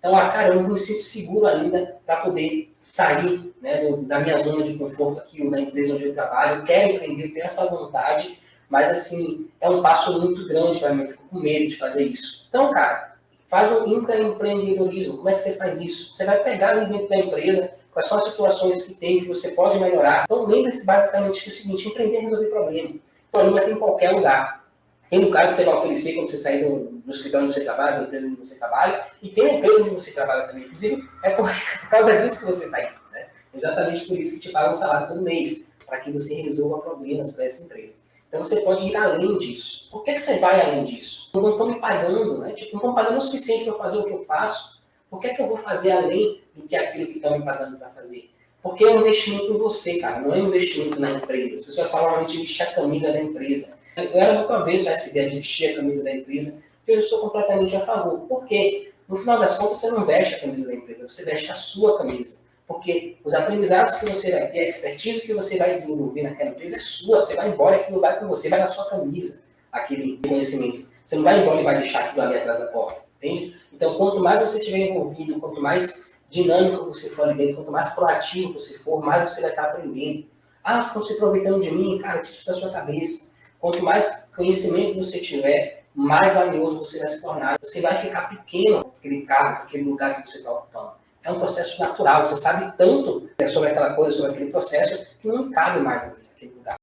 Então, cara, eu não me sinto seguro ainda para poder sair, né, da minha zona de conforto aqui, ou da empresa onde eu trabalho. Eu quero empreender, eu tenho essa vontade, mas, assim, é um passo muito grande para mim, eu fico com medo de fazer isso. Então, cara, faz um intraempreendedorismo. Como é que você faz isso? Você vai pegar ali dentro da empresa quais são as situações que tem, que você pode melhorar. Então, lembre-se basicamente que é o seguinte: empreender é resolver problema. O problema tem em qualquer lugar. Tem um cara que você vai oferecer quando você sair do escritório onde você trabalha, do emprego onde você trabalha, e tem a empresa onde você trabalha também. Inclusive, é por causa disso que você está indo, né? Exatamente por isso que te paga um salário todo mês, para que você resolva problemas para essa empresa. Então, você pode ir além disso. Por que você vai além disso? Não estão me pagando, né? Tipo, não estão pagando o suficiente para fazer o que eu faço. Por que eu vou fazer além do que aquilo que estão me pagando para fazer? Porque é um investimento em você, cara, não é um investimento na empresa. As pessoas falam realmente de vestir a camisa da empresa. Eu era muito avesso a essa ideia de vestir a camisa da empresa, porque eu estou completamente a favor. Por quê? No final das contas, você não veste a camisa da empresa, você veste a sua camisa. Porque os aprendizados que você vai ter, a expertise que você vai desenvolver naquela empresa é sua. Você vai embora, aquilo vai com você, vai na sua camisa, aquele conhecimento. Você não vai embora e vai deixar aquilo ali atrás da porta, entende? Então, quanto mais você estiver envolvido, quanto mais dinâmico você for ali dentro, quanto mais proativo você for, mais você vai estar aprendendo. Ah, vocês estão se aproveitando de mim? Cara, tira isso da sua cabeça. Quanto mais conhecimento você tiver, mais valioso você vai se tornar. Você vai ficar pequeno naquele cargo, naquele lugar que você está ocupando. É um processo natural. Você sabe tanto sobre aquela coisa, sobre aquele processo, que não cabe mais naquele lugar.